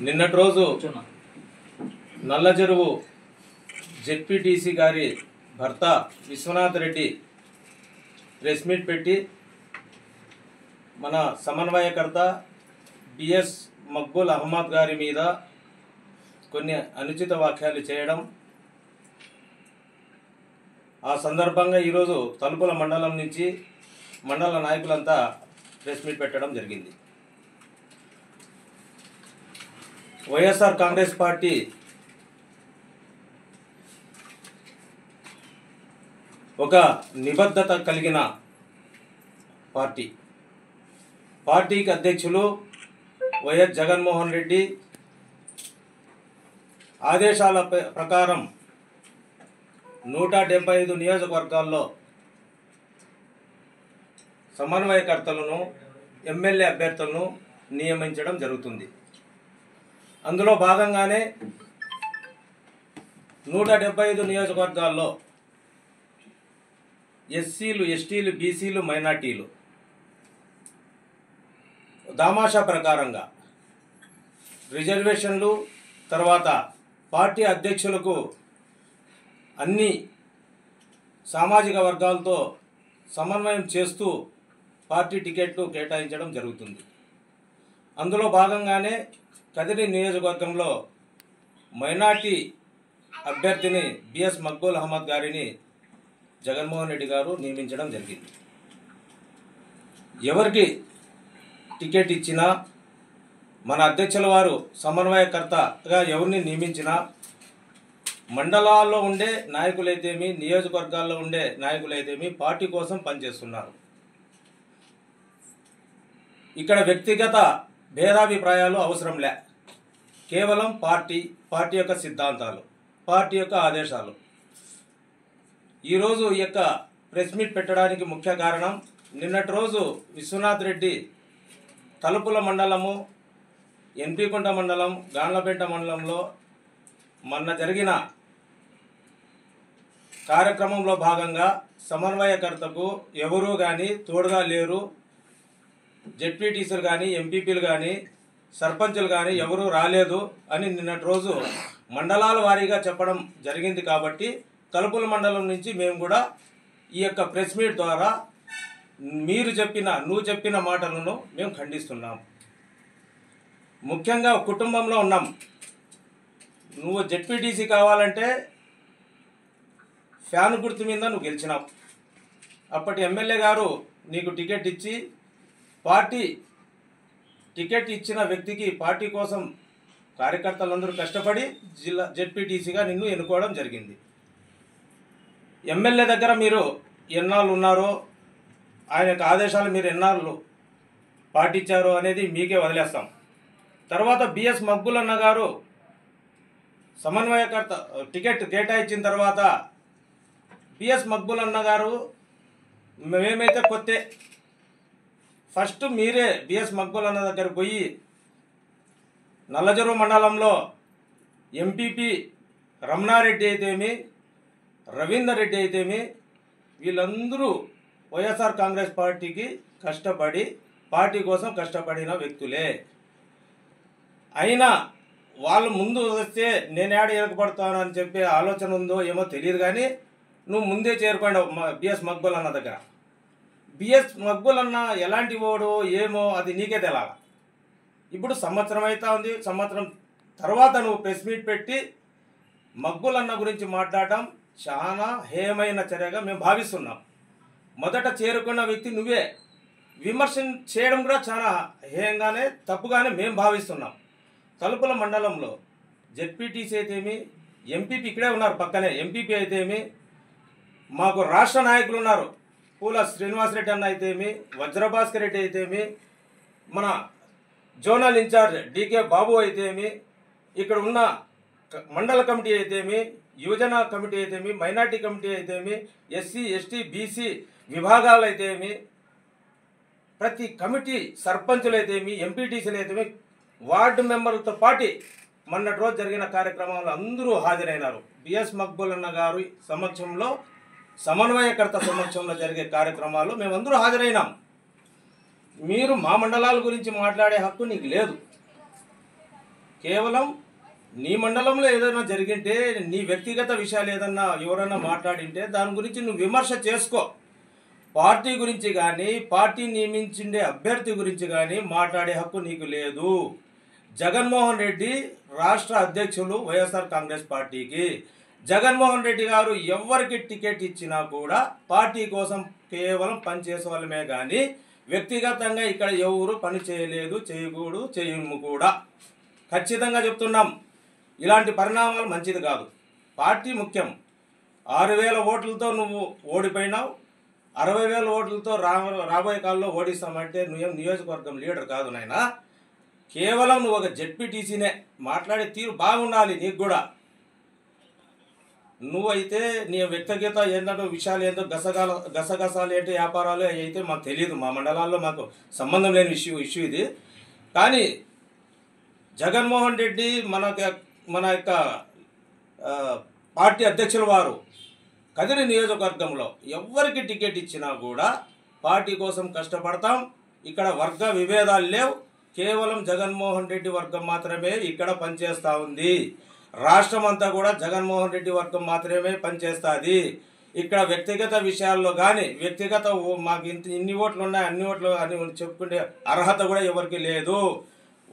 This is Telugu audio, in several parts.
నిన్నటి రోజు నల్లచెరువు జెడ్పీటీసీ గారి భర్త విశ్వనాథ్ రెడ్డి ప్రెస్ మీట్ పెట్టి మన సమన్వయకర్త బిఎస్ మక్బూల్ అహ్మద్ గారి మీద కొన్ని అనుచిత వ్యాఖ్యలు చేయడం, ఆ సందర్భంగా ఈరోజు తలుపుల మండలం నుంచి మండల నాయకులంతా ప్రెస్ మీట్ పెట్టడం జరిగింది. వైఎస్ఆర్ కాంగ్రెస్ పార్టీ ఒక నిబద్ధత కలిగిన పార్టీకి అధ్యక్షులు వైఎస్ జగన్మోహన్ రెడ్డి ఆదేశాల ప్రకారం 175 నియోజకవర్గాల్లో సమన్వయకర్తలను, ఎమ్మెల్యే అభ్యర్థులను నియమించడం జరుగుతుంది. అందులో భాగంగానే 175 నియోజకవర్గాల్లో ఎస్సీలు, ఎస్టీలు, బీసీలు, మైనార్టీలు దామాషా ప్రకారంగా రిజర్వేషన్లు, తర్వాత పార్టీ అధ్యక్షులకు అన్ని సామాజిక వర్గాలతో సమన్వయం చేస్తూ పార్టీ టికెట్లు కేటాయించడం జరుగుతుంది. అందులో భాగంగానే కదిరి నియోజకవర్గంలో మైనార్టీ అభ్యర్థిని బిఎస్ మక్బూల్ అహ్మద్ గారిని జగన్మోహన్ రెడ్డి గారు నియమించడం జరిగింది. ఎవరికి టికెట్ ఇచ్చినా, మన అధ్యక్షుల వారు సమన్వయకర్తగా ఎవరిని నియమించినా మండలాల్లో ఉండే నాయకులైతేమి, నియోజకవర్గాల్లో ఉండే నాయకులైతేమి పార్టీ కోసం పనిచేస్తున్నారు. ఇక్కడ వ్యక్తిగత భేదాభిప్రాయాలు అవసరం లే. కేవలం పార్టీ యొక్క సిద్ధాంతాలు, పార్టీ యొక్క ఆదేశాలు. ఈరోజు ఈ యొక్క ప్రెస్ మీట్ పెట్టడానికి ముఖ్య కారణం, నిన్నటి రోజు విశ్వనాథ్ రెడ్డి తలుపుల మండలము, ఎన్పికుంట మండలం, గాన్లపేట మండలంలో మొన్న జరిగిన కార్యక్రమంలో భాగంగా సమన్వయకర్తకు ఎవరూ కానీ తోడుగా లేరు. జెడ్పీటీసీలు కానీ, ఎంపీపీలు కానీ, సర్పంచులు కానీ ఎవరూ రాలేదు అని నిన్నటి రోజు మండలాల వారీగా చెప్పడం జరిగింది. కాబట్టి తలుపుల మండలం నుంచి మేము కూడా ఈ యొక్క ప్రెస్ మీట్ ద్వారా నువ్వు చెప్పిన మాటలను మేము ఖండిస్తున్నాం. ముఖ్యంగా కుటుంబంలో ఉన్నాం. నువ్వు జెడ్పీటీసీ కావాలంటే ఫ్యాన్ గుర్తు మీద నువ్వు గెలిచినావు. అప్పటి ఎమ్మెల్యే గారు నీకు టికెట్ ఇచ్చి, పార్టీ టికెట్ ఇచ్చిన వ్యక్తికి పార్టీ కోసం కార్యకర్తలందరూ కష్టపడి జెడ్పీటీసీగా నిన్ను ఎన్నుకోవడం జరిగింది. ఎమ్మెల్యే దగ్గర మీరు ఎన్నాళ్ళు ఉన్నారో, ఆయన యొక్క ఆదేశాలు మీరు ఎన్నాళ్ళు పాటించారో అనేది మీకే వదిలేస్తాం. తర్వాత బిఎస్ మక్బూల్ అన్న గారు సమన్వయకర్త టికెట్ కేటాయించిన తర్వాత బిఎస్ మక్బూల్ అన్న గారు మేమైతే కొత్తే, ఫస్ట్ మీరే బిఎస్ మక్బూల్ అన్న దగ్గర పోయి నల్లచెరువు మండలంలో ఎంపీపీ రమణారెడ్డి అయితేమి, రవీందర్ రెడ్డి అయితేమి వీళ్ళందరూ వైఎస్ఆర్ కాంగ్రెస్ పార్టీకి కష్టపడి పార్టీ కోసం కష్టపడిన వ్యక్తులే. అయినా వాళ్ళు ముందు వస్తే నేను ఏడ ఎరకపడతాను అని చెప్పే ఆలోచన ఉందో ఏమో తెలియదు, కానీ నువ్వు ముందే చేరుకోండి బిఎస్ మక్బూల్ అన్న దగ్గర. బిఎస్ మక్బూల్ అన్న ఎలాంటి వాడో ఏమో అది నీకే తెలాలి. ఇప్పుడు సంవత్సరం అవుతా ఉంది. సంవత్సరం తర్వాత నువ్వు ప్రెస్ మీట్ పెట్టి మక్బూల్ అన్న గురించి మాట్లాడటం చాలా హేయమైన చర్యగా మేము భావిస్తున్నాం. మొదట చేరుకున్న వ్యక్తి నువ్వే. విమర్శ చేయడం కూడా చాలా హేయంగానే, తప్పుగానే మేము భావిస్తున్నాం. తలుపుల మండలంలో జెడ్పీటీసీ అయితేమి, ఎంపీపీ ఇక్కడే ఉన్నారు పక్కనే, ఎంపీపీ అయితేమి, మాకు రాష్ట్ర నాయకులు ఉన్నారు. పూల శ్రీనివాసరెడ్డి అన్న అయితేమి, వజ్రభాస్కర్ రెడ్డి అయితేమి, మన జోనల్ ఇన్ఛార్జ్ డికే బాబు అయితేమి, ఇక్కడ ఉన్న మండల కమిటీ అయితేమి, యువజన కమిటీ అయితేమి, మైనార్టీ కమిటీ అయితేమి, ఎస్సీ, ఎస్టీ, బీసీ విభాగాలు అయితేమి, ప్రతి కమిటీ సర్పంచులు అయితేమి, ఎంపీటీసీలు అయితేమి, వార్డు మెంబర్లతో పాటు మొన్నటి రోజు జరిగిన కార్యక్రమంలో అందరూ హాజరైనారు. బిఎస్ మక్బూల్ అన్న గారి సమక్షంలో, సమన్వయకర్త సమక్షంలో జరిగే కార్యక్రమాలు మేమందరూ హాజరైనాం. మీరు మా మండలాల గురించి మాట్లాడే హక్కు నీకు లేదు. కేవలం నీ మండలంలో ఏదైనా జరిగింటే, నీ వ్యక్తిగత విషయాలు ఏదన్నా ఎవరైనా మాట్లాడింటే దాని గురించి నువ్వు విమర్శ చేసుకో. పార్టీ గురించి కానీ, పార్టీ నియమించిండే అభ్యర్థి గురించి కానీ మాట్లాడే హక్కు నీకు లేదు. జగన్మోహన్ రెడ్డి రాష్ట్ర అధ్యక్షులు వైఎస్ఆర్ కాంగ్రెస్ పార్టీకి. జగన్మోహన్ రెడ్డి గారు ఎవరికి టికెట్ ఇచ్చినా కూడా పార్టీ కోసం కేవలం పనిచేసే వాళ్ళమే కానీ వ్యక్తిగతంగా ఇక్కడ ఎవరు పని చేయలేదు, చేయకూడదు, చేయము కూడా. ఖచ్చితంగా చెప్తున్నాం, ఇలాంటి పరిణామాలు మంచిది కాదు. పార్టీ ముఖ్యం. 6,000 ఓట్లతో నువ్వు ఓడిపోయినావు, 60,000 ఓట్లతో రాబోయే కాలంలో ఓడిస్తామంటే నువ్వేం నియోజకవర్గం లీడర్ కాదు నాయనా. కేవలం నువ్వు ఒక జెడ్పీటీసీనే. మాట్లాడే తీరు బాగుండాలి నీకు కూడా. నువ్వైతే నీ వ్యక్తిగత ఏంటంటే విషయాలు ఏంటో గసగసాలు ఏంటో వ్యాపారాలు అయితే మాకు తెలియదు. మా మండలాల్లో మాకు సంబంధం లేని ఇష్యూ ఇది. కానీ జగన్మోహన్ రెడ్డి మన యొక్క పార్టీ అధ్యక్షుల వారు కదిరి నియోజకవర్గంలో ఎవరికి టికెట్ ఇచ్చినా కూడా పార్టీ కోసం కష్టపడతాం. ఇక్కడ వర్గ విభేదాలు లేవు. కేవలం జగన్మోహన్ రెడ్డి వర్గం మాత్రమే ఇక్కడ పనిచేస్తూ ఉంది. రాష్ట్రం అంతా కూడా జగన్మోహన్ రెడ్డి వర్గం మాత్రమే పనిచేస్తుంది. ఇక్కడ వ్యక్తిగత విషయాల్లో కానీ మాకు ఇన్ని ఓట్లు ఉన్నాయి, అన్ని ఓట్లు అని చెప్పుకునే అర్హత కూడా ఎవరికి లేదు.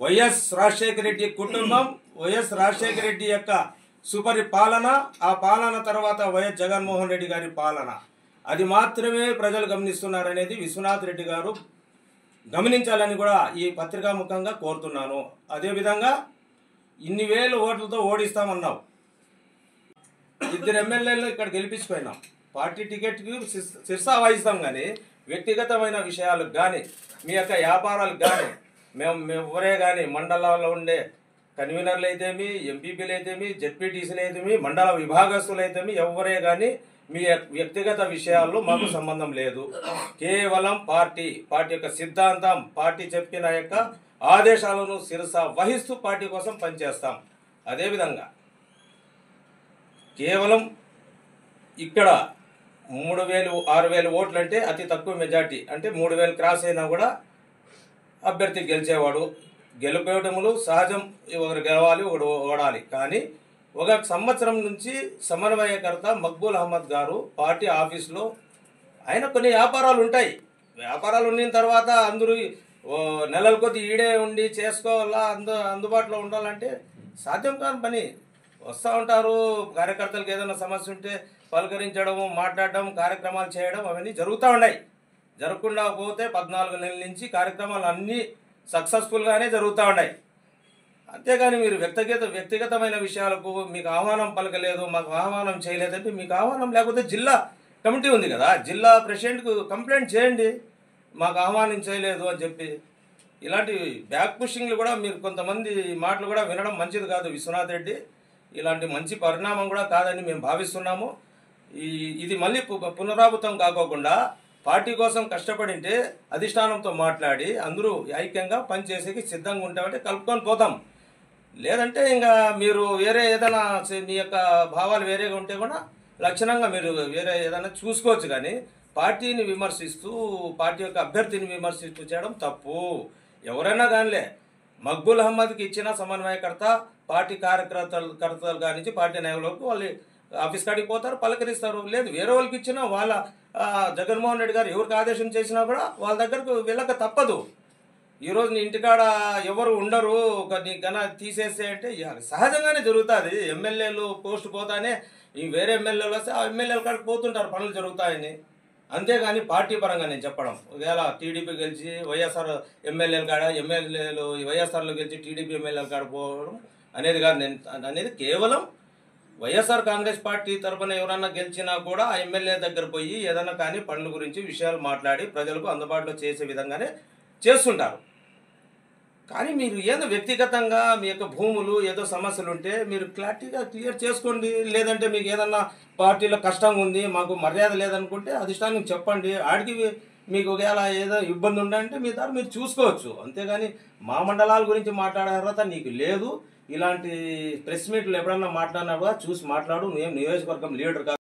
వైఎస్ రాజశేఖర రెడ్డి కుటుంబం, వైఎస్ రాజశేఖర రెడ్డి యొక్క సుపరిపాలన, ఆ పాలన తర్వాత వైఎస్ జగన్మోహన్ రెడ్డి గారి పాలన, అది మాత్రమే ప్రజలు గమనిస్తున్నారనేది విశ్వనాథ్ రెడ్డి గారు గమనించాలని కూడా ఈ పత్రికాముఖంగా కోరుతున్నాను. అదేవిధంగా ఇన్ని వేల ఓట్లతో ఓడిస్తామన్నావు. 2 ఎమ్మెల్యేలు ఇక్కడ గెలిపించిపోయినాం. పార్టీ టికెట్కి శిర్సా వహిస్తాం కానీ వ్యక్తిగతమైన విషయాలకు కానీ మీ యొక్క వ్యాపారాలకు కానీ మేము ఎవరే కానీ మండలాల్లో ఉండే కన్వీనర్లు అయితేమి, ఎంపీపీలు అయితేమి, జెడ్పీటీసీలు అయితేమి, మండల విభాగస్తులు అయితేమి ఎవరే కానీ మీ వ్యక్తిగత విషయాల్లో మాకు సంబంధం లేదు. కేవలం పార్టీ యొక్క సిద్ధాంతం, పార్టీ చెప్పిన యొక్క ఆదేశాలను శిరస వహిస్తూ పార్టీ కోసం పనిచేస్తాం. అదేవిధంగా కేవలం ఇక్కడ 3,000-6,000 ఓట్లు అంటే అతి తక్కువ మెజార్టీ. అంటే 3,000 క్రాస్ అయినా కూడా అభ్యర్థి గెలిచేవాడు. గెలుపేయటములు సహజం. ఒకరు గెలవాలి, ఒకడు ఓడాలి. కానీ 1 సంవత్సరం నుంచి సమన్వయకర్త మక్బూల్ అహ్మద్ గారు పార్టీ ఆఫీస్లో ఆయన కొన్ని వ్యాపారాలు ఉంటాయి. వ్యాపారాలు ఉన్న తర్వాత అందరూ నెలల కొద్ది ఈడే ఉండి చేసుకోవాలా, అందుబాటులో ఉండాలంటే సాధ్యం కాని పని. వస్తూ ఉంటారు. కార్యకర్తలకు ఏదైనా సమస్య ఉంటే పలకరించడం, మాట్లాడడం, కార్యక్రమాలు చేయడం అవన్నీ జరుగుతూ ఉన్నాయి. జరగకుండా పోతే 14 నెలల నుంచి కార్యక్రమాలు అన్నీ సక్సెస్ఫుల్గానే జరుగుతూ ఉన్నాయి. అంతేగాని మీరు వ్యక్తిగతమైన విషయాలకు మీకు ఆహ్వానం పలకలేదు, మాకు ఆహ్వానం చేయలేదంటే మీకు ఆహ్వానం లేకపోతే జిల్లా కమిటీ ఉంది కదా, జిల్లా ప్రెసిడెంట్కు కంప్లైంట్ చేయండి, మాకు ఆహ్వానం చేయలేదు అని చెప్పి. ఇలాంటి బ్యాక్ పుషింగ్లు కూడా మీరు కొంతమంది మాటలు కూడా వినడం మంచిది కాదు విశ్వనాథ్ రెడ్డి. ఇలాంటి మంచి పరిణామం కూడా కాదని మేము భావిస్తున్నాము. ఇది మళ్ళీ పునరావృతం కాకోకుండా పార్టీ కోసం కష్టపడింటే అధిష్టానంతో మాట్లాడి అందరూ ఐక్యంగా పనిచేసేకి సిద్ధంగా ఉంటామంటే కలుపుకొని పోతాం. లేదంటే ఇంకా మీరు వేరే ఏదైనా మీ యొక్క భావాలు వేరేగా ఉంటే కూడా లక్షణంగా మీరు వేరే ఏదైనా చూసుకోవచ్చు. కానీ పార్టీని విమర్శిస్తూ పార్టీ యొక్క అభ్యర్థిని విమర్శిస్తూ చేయడం తప్పు. ఎవరైనా కానిలే, మక్బూల్ అహ్మద్కి ఇచ్చిన సమన్వయకర్త పార్టీ కార్యకర్తలు కానించి పార్టీ నాయకులకు వాళ్ళు ఆఫీస్ కాడికి పోతారు, పలకరిస్తారు. లేదు వేరే వాళ్ళకి ఇచ్చినా వాళ్ళ జగన్మోహన్ రెడ్డి గారు ఎవరికి ఆదేశం చేసినా కూడా వాళ్ళ దగ్గరకు వెళ్ళక తప్పదు. ఈరోజు నీ ఇంటికాడ ఎవరు ఉండరు, నీ గన తీసేస్తే అంటే సహజంగానే జరుగుతుంది. ఎమ్మెల్యేలు పోస్ట్ పోతానే ఈ వేరే ఎమ్మెల్యేలు వస్తే ఆ ఎమ్మెల్యేల కాడికి పోతుంటారు, పనులు జరుగుతాయని. అంతేగాని పార్టీ పరంగా నేను చెప్పడం ఒకవేళ టీడీపీ గెలిచి వైఎస్ఆర్ ఎమ్మెల్యేల కాడ ఎమ్మెల్యేలు వైఎస్ఆర్లో గెలిచి టీడీపీ ఎమ్మెల్యేల కాడ పోవడం అనేది కాదు. నేను అనేది కేవలం వైఎస్ఆర్ కాంగ్రెస్ పార్టీ తరఫున ఎవరన్నా గెలిచినా కూడా ఆ ఎమ్మెల్యే దగ్గర పోయి ఏదన్నా కానీ పనుల గురించి విషయాలు మాట్లాడి ప్రజలకు అందుబాటులో చేసే విధంగానే చేస్తుంటారు. కానీ మీరు ఏదో వ్యక్తిగతంగా మీ యొక్క భూములు ఏదో సమస్యలు ఉంటే మీరు క్లియర్ చేసుకోండి. లేదంటే మీకు ఏదన్నా పార్టీలో కష్టంగా ఉంది, మాకు మర్యాద లేదనుకుంటే అధిష్టానం చెప్పండి. ఆడికి మీకు ఒకవేళ ఏదో ఇబ్బంది ఉందంటే మీ దారి మీరు చూసుకోవచ్చు. అంతేగాని మా మండలాల గురించి మాట్లాడే అర్హత నీకు లేదు. ఇలాంటి ప్రెస్ మీట్లు ఎప్పుడన్నా మాట్లాడినా కూడా చూసి మాట్లాడు. నువ్వేం నియోజకవర్గం లీడర్ కాదు.